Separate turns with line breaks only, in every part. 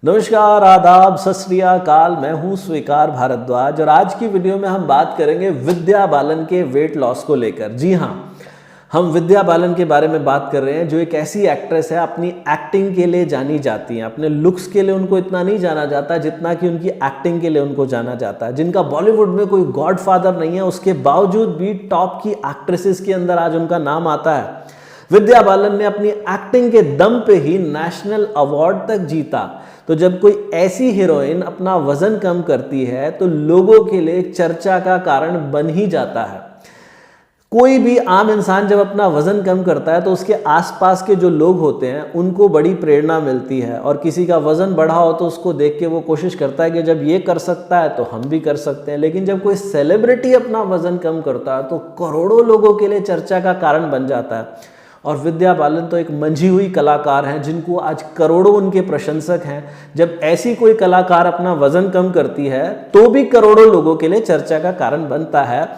नमस्कार, आदाब, सत श्री अकाल। मैं हूं स्वीकार भारद्वाज और आज की वीडियो में हम बात करेंगे विद्या बालन के वेट लॉस को लेकर। जी हां, हम विद्या बालन के बारे में बात कर रहे हैं जो एक ऐसी एक्ट्रेस है, अपनी एक्टिंग के लिए जानी जाती हैं। अपने लुक्स के लिए उनको इतना नहीं जाना जाता जितना कि उनकी एक्टिंग के लिए उनको जाना जाता है। जिनका बॉलीवुड में कोई गॉडफादर नहीं है, उसके बावजूद भी टॉप की एक्ट्रेसेस के अंदर आज उनका नाम आता है। विद्या बालन ने अपनी एक्टिंग के दम पे ही नेशनल अवार्ड तक जीता। तो जब कोई ऐसी हीरोइन अपना वजन कम करती है तो लोगों के लिए चर्चा का कारण बन ही जाता है। कोई भी आम इंसान जब अपना वजन कम करता है तो उसके आसपास के जो लोग होते हैं उनको बड़ी प्रेरणा मिलती है, और किसी का वजन बढ़ा हो तो उसको देख के वो कोशिश करता है कि जब ये कर सकता है तो हम भी कर सकते हैं। लेकिन जब कोई सेलिब्रिटी अपना वजन कम करता है तो करोड़ों लोगों के लिए चर्चा का कारण बन जाता है। और विद्या बालन तो एक मंझी हुई कलाकार हैं जिनको आज करोड़ों उनके प्रशंसक हैं। जब ऐसी कोई कलाकार अपना वजन कम करती है तो भी करोड़ों लोगों के लिए चर्चा का कारण बनता है।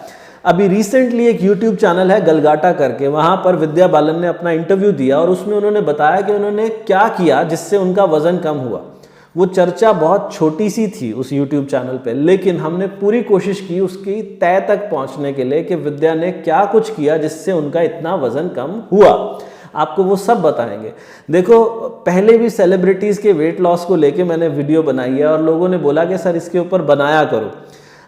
अभी रिसेंटली एक यूट्यूब चैनल है गलगाटा करके, वहां पर विद्या बालन ने अपना इंटरव्यू दिया और उसमें उन्होंने बताया कि उन्होंने क्या किया जिससे उनका वजन कम हुआ। वो चर्चा बहुत छोटी सी थी उस यूट्यूब चैनल पे, लेकिन हमने पूरी कोशिश की उसकी तय तक पहुंचने के लिए कि विद्या ने क्या कुछ किया जिससे उनका इतना वजन कम हुआ। आपको वो सब बताएंगे। देखो, पहले भी सेलिब्रिटीज़ के वेट लॉस को लेके मैंने वीडियो बनाई है और लोगों ने बोला कि सर इसके ऊपर बनाया करो।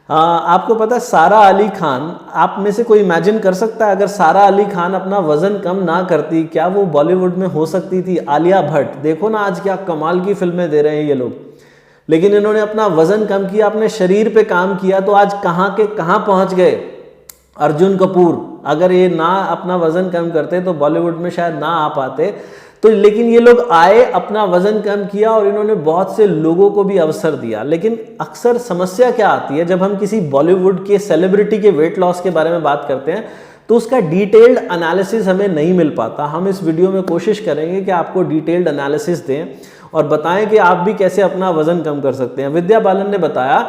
आपको पता है सारा अली खान, आप में से कोई इमेजिन कर सकता है अगर सारा अली खान अपना वजन कम ना करती, क्या वो बॉलीवुड में हो सकती थी? आलिया भट्ट, देखो ना आज क्या कमाल की फिल्में दे रहे हैं ये लोग। लेकिन इन्होंने अपना वजन कम किया, अपने शरीर पे काम किया, तो आज कहाँ के कहाँ पहुंच गए। अर्जुन कपूर, अगर ये ना अपना वजन कम करते तो बॉलीवुड में शायद ना आ पाते। तो लेकिन ये लोग आए, अपना वजन कम किया और इन्होंने बहुत से लोगों को भी अवसर दिया। लेकिन अक्सर समस्या क्या आती है, जब हम किसी बॉलीवुड के सेलिब्रिटी के वेट लॉस के बारे में बात करते हैं तो उसका डिटेल्ड एनालिसिस हमें नहीं मिल पाता। हम इस वीडियो में कोशिश करेंगे कि आपको डिटेल्ड एनालिसिस दें और बताएं कि आप भी कैसे अपना वजन कम कर सकते हैं। विद्या बालन ने बताया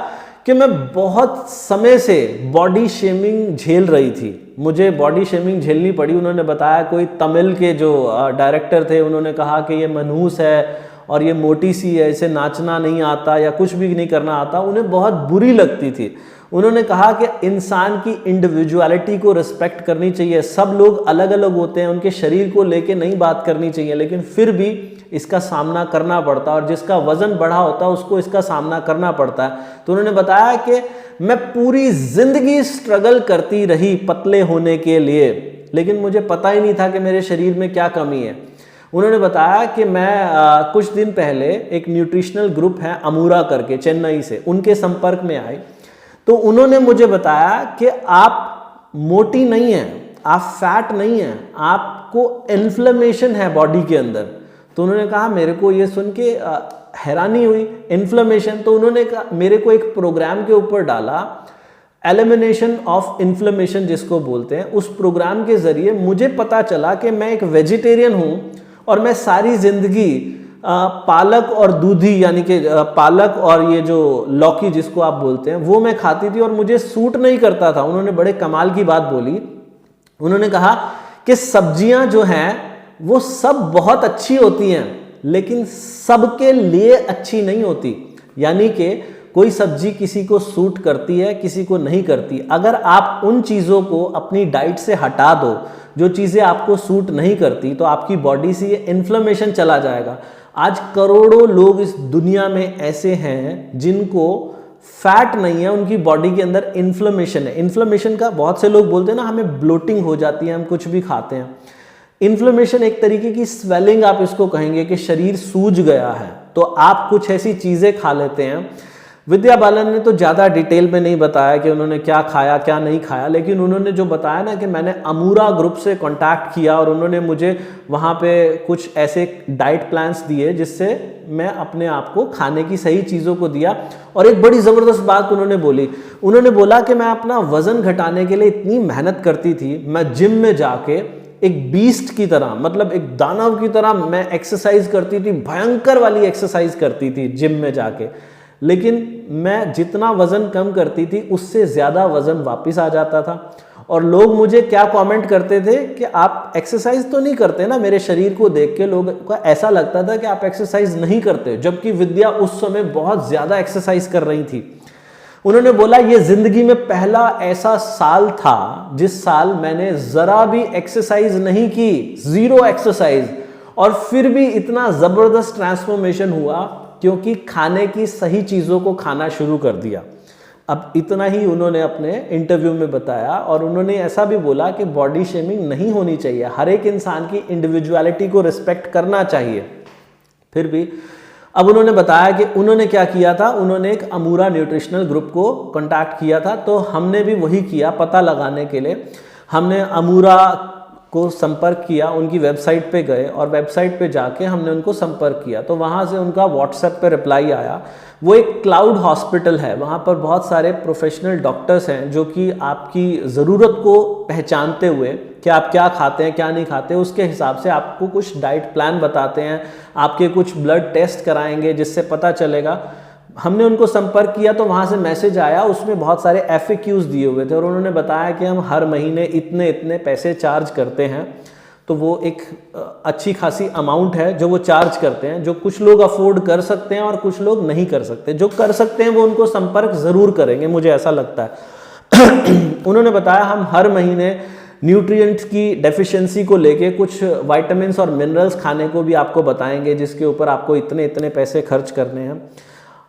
कि मैं बहुत समय से बॉडी शेमिंग झेल रही थी, मुझे बॉडी शेमिंग झेलनी पड़ी। उन्होंने बताया कोई तमिल के जो डायरेक्टर थे उन्होंने कहा कि ये मनहूस है और ये मोटी सी है, इसे नाचना नहीं आता या कुछ भी नहीं करना आता, उन्हें बहुत बुरी लगती थी। उन्होंने कहा कि इंसान की इंडिविजुअलिटी को रिस्पेक्ट करनी चाहिए। सब लोग अलग अलग होते हैं, उनके शरीर को लेके नहीं बात करनी चाहिए, लेकिन फिर भी इसका सामना करना पड़ता है और जिसका वजन बढ़ा होता है उसको इसका सामना करना पड़ता है। तो उन्होंने बताया कि मैं पूरी जिंदगी स्ट्रगल करती रही पतले होने के लिए, लेकिन मुझे पता ही नहीं था कि मेरे शरीर में क्या कमी है। उन्होंने बताया कि मैं कुछ दिन पहले एक न्यूट्रिशनल ग्रुप है अमूरा करके चेन्नई से, उनके संपर्क में आए तो उन्होंने मुझे बताया कि आप मोटी नहीं हैं, आप फैट नहीं हैं, आपको इन्फ्लेमेशन है बॉडी के अंदर। तो उन्होंने कहा, मेरे को ये सुन के हैरानी हुई, इन्फ्लेमेशन। तो उन्होंने कहा, मेरे को एक प्रोग्राम के ऊपर डाला, एलिमिनेशन ऑफ इन्फ्लेमेशन जिसको बोलते हैं। उस प्रोग्राम के जरिए मुझे पता चला कि मैं एक वेजिटेरियन हूं और मैं सारी जिंदगी पालक और दूधी यानी कि पालक और ये जो लौकी जिसको आप बोलते हैं वो मैं खाती थी और मुझे सूट नहीं करता था। उन्होंने बड़े कमाल की बात बोली। उन्होंने कहा कि सब्जियां जो हैं वो सब बहुत अच्छी होती हैं लेकिन सबके लिए अच्छी नहीं होती। यानी कि कोई सब्जी किसी को सूट करती है, किसी को नहीं करती। अगर आप उन चीज़ों को अपनी डाइट से हटा दो जो चीज़ें आपको सूट नहीं करती, तो आपकी बॉडी से ये इन्फ्लेमेशन चला जाएगा। आज करोड़ों लोग इस दुनिया में ऐसे हैं जिनको फैट नहीं है, उनकी बॉडी के अंदर इन्फ्लेमेशन है। इन्फ्लेमेशन का बहुत से लोग बोलते हैं ना, हमें ब्लोटिंग हो जाती है, हम कुछ भी खाते हैं। इन्फ्लेमेशन एक तरीके की स्वेलिंग आप इसको कहेंगे कि शरीर सूज गया है, तो आप कुछ ऐसी चीज़ें खा लेते हैं। विद्या बालन ने तो ज़्यादा डिटेल में नहीं बताया कि उन्होंने क्या खाया क्या नहीं खाया, लेकिन उन्होंने जो बताया ना कि मैंने अमूरा ग्रुप से कांटेक्ट किया और उन्होंने मुझे वहाँ पे कुछ ऐसे डाइट प्लान्स दिए जिससे मैं अपने आप को खाने की सही चीज़ों को दिया। और एक बड़ी ज़बरदस्त बात उन्होंने बोली, उन्होंने बोला कि मैं अपना वज़न घटाने के लिए इतनी मेहनत करती थी, मैं जिम में जाके एक बीस्ट की तरह, मतलब एक दानव की तरह मैं एक्सरसाइज करती थी, भयंकर वाली एक्सरसाइज करती थी जिम में जाके, लेकिन मैं जितना वजन कम करती थी उससे ज़्यादा वजन वापस आ जाता था। और लोग मुझे क्या कमेंट करते थे कि आप एक्सरसाइज तो नहीं करते ना। मेरे शरीर को देख के लोग को ऐसा लगता था कि आप एक्सरसाइज नहीं करते, जबकि विद्या उस समय बहुत ज़्यादा एक्सरसाइज कर रही थी। उन्होंने बोला ये जिंदगी में पहला ऐसा साल था जिस साल मैंने ज़रा भी एक्सरसाइज नहीं की, ज़ीरो एक्सरसाइज, और फिर भी इतना ज़बरदस्त ट्रांसफॉर्मेशन हुआ क्योंकि खाने की सही चीज़ों को खाना शुरू कर दिया। अब इतना ही उन्होंने अपने इंटरव्यू में बताया, और उन्होंने ऐसा भी बोला कि बॉडी शेमिंग नहीं होनी चाहिए, हर एक इंसान की इंडिविजुअलिटी को रिस्पेक्ट करना चाहिए। फिर भी अब उन्होंने बताया कि उन्होंने क्या किया था, उन्होंने एक अमूरा न्यूट्रिशनल ग्रुप को कांटेक्ट किया था। तो हमने भी वही किया पता लगाने के लिए। हमने अमूरा को संपर्क किया, उनकी वेबसाइट पे गए और वेबसाइट पे जाके हमने उनको संपर्क किया। तो वहाँ से उनका व्हाट्सएप पे रिप्लाई आया। वो एक क्लाउड हॉस्पिटल है, वहाँ पर बहुत सारे प्रोफेशनल डॉक्टर्स हैं जो कि आपकी ज़रूरत को पहचानते हुए कि आप क्या खाते हैं क्या नहीं खाते, उसके हिसाब से आपको कुछ डाइट प्लान बताते हैं, आपके कुछ ब्लड टेस्ट कराएंगे जिससे पता चलेगा। हमने उनको संपर्क किया तो वहाँ से मैसेज आया, उसमें बहुत सारे FAQs दिए हुए थे और उन्होंने बताया कि हम हर महीने इतने इतने पैसे चार्ज करते हैं। तो वो एक अच्छी खासी अमाउंट है जो वो चार्ज करते हैं, जो कुछ लोग अफोर्ड कर सकते हैं और कुछ लोग नहीं कर सकते। जो कर सकते हैं वो उनको संपर्क ज़रूर करेंगे, मुझे ऐसा लगता है। उन्होंने बताया हम हर महीने न्यूट्रिएंट्स की डेफिशिएंसी को लेके कुछ विटामिन्स और मिनरल्स खाने को भी आपको बताएंगे, जिसके ऊपर आपको इतने इतने पैसे खर्च करने हैं।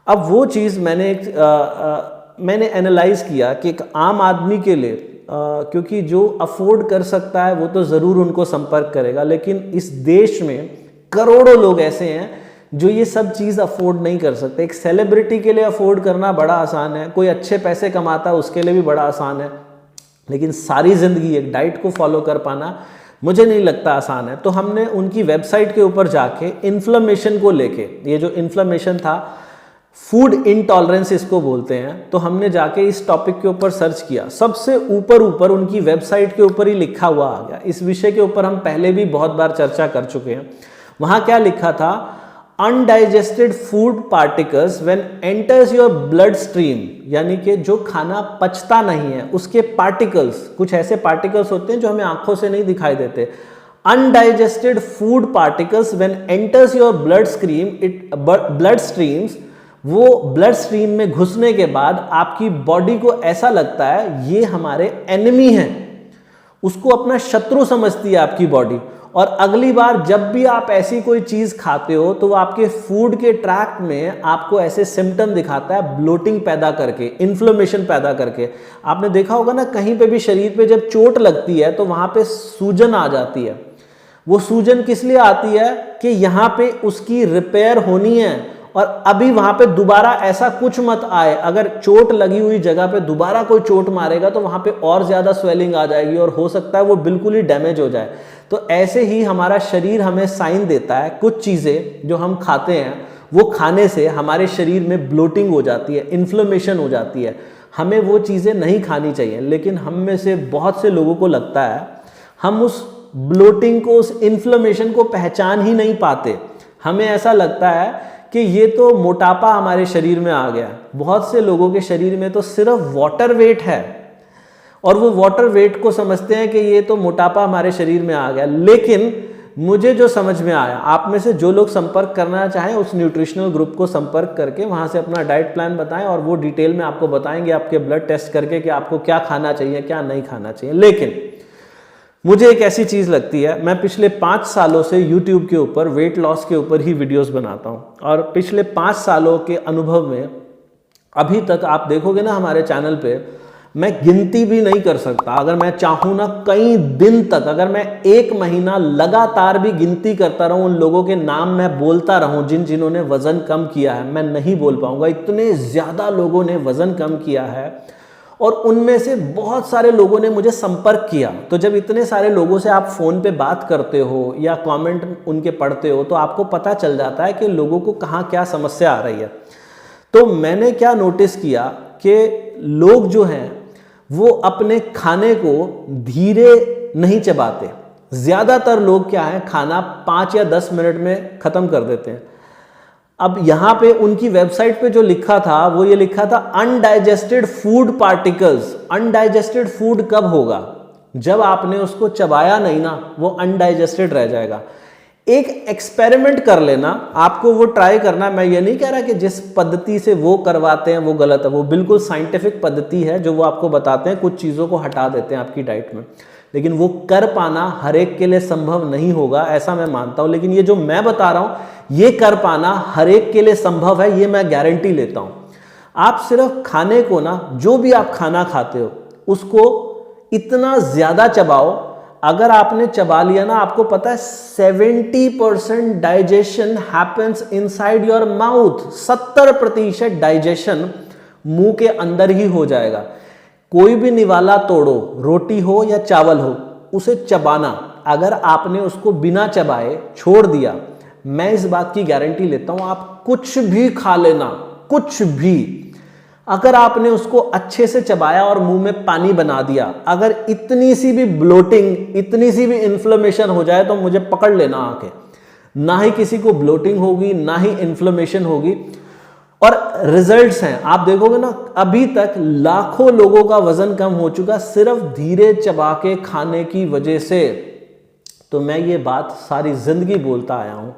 अब वो चीज़ मैंने एनालाइज किया कि एक आम आदमी के लिए क्योंकि जो अफोर्ड कर सकता है वो तो ज़रूर उनको संपर्क करेगा, लेकिन इस देश में करोड़ों लोग ऐसे हैं जो ये सब चीज़ अफोर्ड नहीं कर सकते। एक सेलिब्रिटी के लिए अफोर्ड करना बड़ा आसान है, कोई अच्छे पैसे कमाता है उसके लिए भी बड़ा आसान है, लेकिन सारी ज़िंदगी एक डाइट को फॉलो कर पाना मुझे नहीं लगता आसान है। तो हमने उनकी वेबसाइट के ऊपर जाके इन्फ्लेमेशन को लेके, ये जो इन्फ्लेमेशन था फूड इंटॉलरेंस इसको बोलते हैं, तो हमने जाके इस टॉपिक के ऊपर सर्च किया। सबसे ऊपर उनकी वेबसाइट के ऊपर ही लिखा हुआ आ गया। इस विषय के ऊपर हम पहले भी बहुत बार चर्चा कर चुके हैं। वहाँ क्या लिखा था, undigested food particles when enters your blood stream, यानी कि जो खाना पचता नहीं है उसके पार्टिकल्स, कुछ ऐसे पार्टिकल्स होते हैं जो हमें आंखों से नहीं दिखाई देते। Undigested food particles when enters your blood streams, वो ब्लड स्ट्रीम में घुसने के बाद आपकी बॉडी को ऐसा लगता है ये हमारे एनिमी हैं, उसको अपना शत्रु समझती है आपकी बॉडी। और अगली बार जब भी आप ऐसी कोई चीज़ खाते हो तो वो आपके फूड के ट्रैक्ट में आपको ऐसे सिम्टम दिखाता है, ब्लोटिंग पैदा करके, इन्फ्लेमेशन पैदा करके। आपने देखा होगा ना, कहीं पे भी शरीर पे जब चोट लगती है तो वहाँ पे सूजन आ जाती है। वो सूजन किस लिए आती है कि यहाँ पे उसकी रिपेयर होनी है और अभी वहां पे दोबारा ऐसा कुछ मत आए। अगर चोट लगी हुई जगह पे दोबारा कोई चोट मारेगा तो वहां पे और ज्यादा स्वेलिंग आ जाएगी और हो सकता है वो बिल्कुल ही डैमेज हो जाए। तो ऐसे ही हमारा शरीर हमें साइन देता है, कुछ चीजें जो हम खाते हैं वो खाने से हमारे शरीर में ब्लोटिंग हो जाती है, इन्फ्लेमेशन हो जाती है। हमें वो चीजें नहीं खानी चाहिए, लेकिन हम में से बहुत से लोगों को लगता है हम उस ब्लोटिंग को, उस इन्फ्लेमेशन को पहचान ही नहीं पाते। हमें ऐसा लगता है कि ये तो मोटापा हमारे शरीर में आ गया। बहुत से लोगों के शरीर में तो सिर्फ वाटर वेट है और वो वाटर वेट को समझते हैं कि ये तो मोटापा हमारे शरीर में आ गया। लेकिन मुझे जो समझ में आया, आप में से जो लोग संपर्क करना चाहें उस न्यूट्रिशनल ग्रुप को संपर्क करके वहाँ से अपना डाइट प्लान बताएं और वो डिटेल में आपको बताएंगे आपके ब्लड टेस्ट करके कि आपको क्या खाना चाहिए क्या नहीं खाना चाहिए। लेकिन मुझे एक ऐसी चीज़ लगती है, मैं पिछले 5 सालों से YouTube के ऊपर वेट लॉस के ऊपर ही वीडियोस बनाता हूँ और पिछले 5 सालों के अनुभव में अभी तक आप देखोगे ना हमारे चैनल पे, मैं गिनती भी नहीं कर सकता। अगर मैं चाहूँ ना कई दिन तक, अगर मैं 1 महीना लगातार भी गिनती करता रहूँ, उन लोगों के नाम मैं बोलता रहूँ जिन्होंने वज़न कम किया है, मैं नहीं बोल पाऊँगा। इतने ज़्यादा लोगों ने वज़न कम किया है और उनमें से बहुत सारे लोगों ने मुझे संपर्क किया। तो जब इतने सारे लोगों से आप फ़ोन पे बात करते हो या कमेंट उनके पढ़ते हो तो आपको पता चल जाता है कि लोगों को कहाँ क्या समस्या आ रही है। तो मैंने क्या नोटिस किया कि लोग जो हैं वो अपने खाने को धीरे नहीं चबाते। ज़्यादातर लोग क्या है, खाना 5 या 10 मिनट में ख़त्म कर देते हैं। अब यहां पे उनकी वेबसाइट पे जो लिखा था वो ये लिखा था undigested food particles. Undigested food कब होगा? जब आपने उसको चबाया नहीं ना, वो अनडाइजेस्टेड रह जाएगा। एक एक्सपेरिमेंट कर लेना, आपको वो ट्राई करना। मैं ये नहीं कह रहा कि जिस पद्धति से वो करवाते हैं वो गलत है, वो बिल्कुल साइंटिफिक पद्धति है जो वो आपको बताते हैं, कुछ चीज़ों को हटा देते हैं आपकी डाइट में, लेकिन वो कर पाना हर एक के लिए संभव नहीं होगा, ऐसा मैं मानता हूं। लेकिन ये जो मैं बता रहा हूं ये कर पाना हर एक के लिए संभव है, ये मैं गारंटी लेता हूं। आप सिर्फ खाने को ना, जो भी आप खाना खाते हो उसको इतना ज्यादा चबाओ, अगर आपने चबा लिया ना, आपको पता है 70% digestion happens inside your mouth. 70% digestion मुंह के अंदर ही हो जाएगा। कोई भी निवाला तोड़ो, रोटी हो या चावल हो, उसे चबाना, अगर आपने उसको बिना चबाए छोड़ दिया, मैं इस बात की गारंटी लेता हूं, आप कुछ भी खा लेना, कुछ भी, अगर आपने उसको अच्छे से चबाया और मुंह में पानी बना दिया, अगर इतनी सी भी ब्लोटिंग, इतनी सी भी इन्फ्लेमेशन हो जाए तो मुझे पकड़ लेना आके, ना ही किसी को ब्लोटिंग होगी ना ही इन्फ्लेमेशन होगी। और रिजल्ट्स हैं, आप देखोगे ना, अभी तक लाखों लोगों का वजन कम हो चुका सिर्फ धीरे चबा के खाने की वजह से। तो मैं ये बात सारी जिंदगी बोलता आया हूं,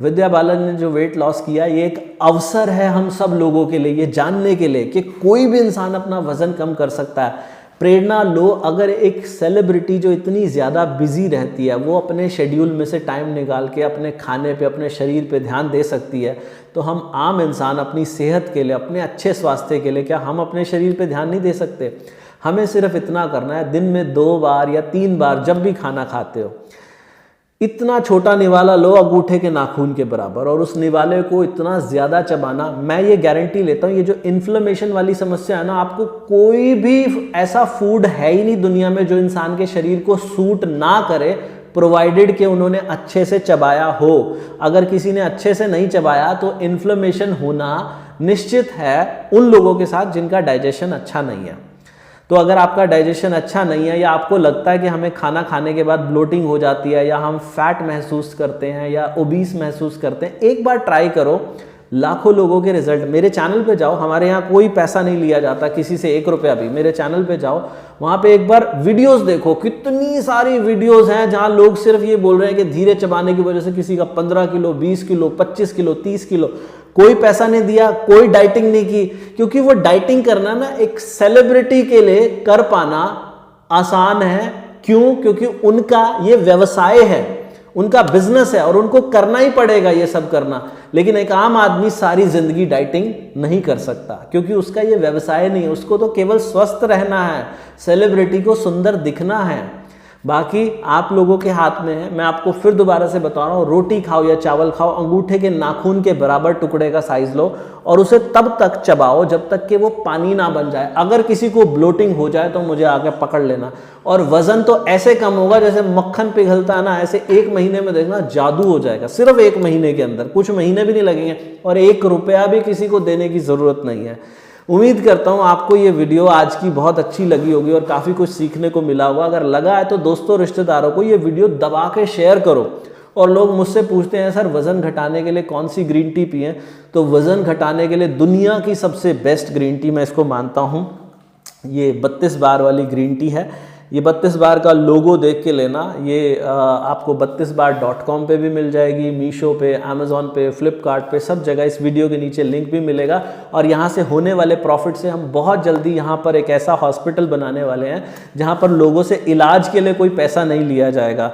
विद्या बालन ने जो वेट लॉस किया, ये एक अवसर है हम सब लोगों के लिए ये जानने के लिए कि कोई भी इंसान अपना वजन कम कर सकता है। प्रेरणा लो, अगर एक सेलिब्रिटी जो इतनी ज़्यादा बिजी रहती है वो अपने शेड्यूल में से टाइम निकाल के अपने खाने पे, अपने शरीर पे ध्यान दे सकती है, तो हम आम इंसान अपनी सेहत के लिए, अपने अच्छे स्वास्थ्य के लिए, क्या हम अपने शरीर पे ध्यान नहीं दे सकते? हमें सिर्फ इतना करना है, दिन में 2 बार या 3 बार जब भी खाना खाते हो, इतना छोटा निवाला लो अंगूठे के नाखून के बराबर, और उस निवाले को इतना ज़्यादा चबाना। मैं ये गारंटी लेता हूँ, ये जो इन्फ्लेमेशन वाली समस्या है ना, आपको कोई भी ऐसा फूड है ही नहीं दुनिया में जो इंसान के शरीर को सूट ना करे, प्रोवाइडेड कि उन्होंने अच्छे से चबाया हो। अगर किसी ने अच्छे से नहीं चबाया तो इन्फ्लेमेशन होना निश्चित है उन लोगों के साथ जिनका डाइजेशन अच्छा नहीं है। तो अगर आपका डाइजेशन अच्छा नहीं है, या आपको लगता है कि हमें खाना खाने के बाद ब्लोटिंग हो जाती है, या हम फैट महसूस करते हैं या ओबीस महसूस करते हैं, एक बार ट्राई करो, लाखों लोगों के रिजल्ट। मेरे चैनल पे जाओ, हमारे यहाँ कोई पैसा नहीं लिया जाता किसी से, 1 रुपया भी। मेरे चैनल पे जाओ, वहाँ पे एक बार वीडियोस देखो, कितनी सारी वीडियोस हैं जहाँ लोग सिर्फ ये बोल रहे हैं कि धीरे चबाने की वजह से किसी का 15 किलो, 20 किलो, 25 किलो, 30 किलो, कोई पैसा नहीं दिया, कोई डाइटिंग नहीं की। क्योंकि वो डाइटिंग करना ना एक सेलिब्रिटी के लिए कर पाना आसान है। क्यों? क्योंकि उनका ये व्यवसाय है, उनका बिजनेस है, और उनको करना ही पड़ेगा ये सब करना। लेकिन एक आम आदमी सारी जिंदगी डाइटिंग नहीं कर सकता, क्योंकि उसका ये व्यवसाय नहीं है। उसको तो केवल स्वस्थ रहना है, सेलिब्रिटी को सुंदर दिखना है, बाकी आप लोगों के हाथ में है। मैं आपको फिर दोबारा से बता रहा हूँ, रोटी खाओ या चावल खाओ, अंगूठे के नाखून के बराबर टुकड़े का साइज लो और उसे तब तक चबाओ जब तक कि वो पानी ना बन जाए। अगर किसी को ब्लोटिंग हो जाए तो मुझे आके पकड़ लेना, और वजन तो ऐसे कम होगा जैसे मक्खन पिघलता है ना, ऐसे 1 महीने में देखना जादू हो जाएगा। सिर्फ 1 महीने के अंदर, कुछ महीने भी नहीं लगेंगे, और 1 रुपया भी किसी को देने की जरूरत नहीं है। उम्मीद करता हूँ आपको ये वीडियो आज की बहुत अच्छी लगी होगी और काफ़ी कुछ सीखने को मिला होगा। अगर लगा है तो दोस्तों, रिश्तेदारों को ये वीडियो दबा के शेयर करो। और लोग मुझसे पूछते हैं, सर वज़न घटाने के लिए कौन सी ग्रीन टी पिएं? तो वज़न घटाने के लिए दुनिया की सबसे बेस्ट ग्रीन टी मैं इसको मानता हूँ, ये 32 बार वाली ग्रीन टी है। ये 32 बार का लोगो देख के लेना, ये आपको 32bar.com पे भी मिल जाएगी, मीशो पे, अमेज़ॉन पे, फ्लिपकार्ट पे, सब जगह। इस वीडियो के नीचे लिंक भी मिलेगा। और यहाँ से होने वाले प्रॉफिट से हम बहुत जल्दी यहाँ पर एक ऐसा हॉस्पिटल बनाने वाले हैं जहाँ पर लोगों से इलाज के लिए कोई पैसा नहीं लिया जाएगा।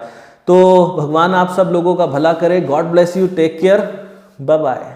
तो भगवान आप सब लोगों का भला करे। God bless you, take care, bye bye.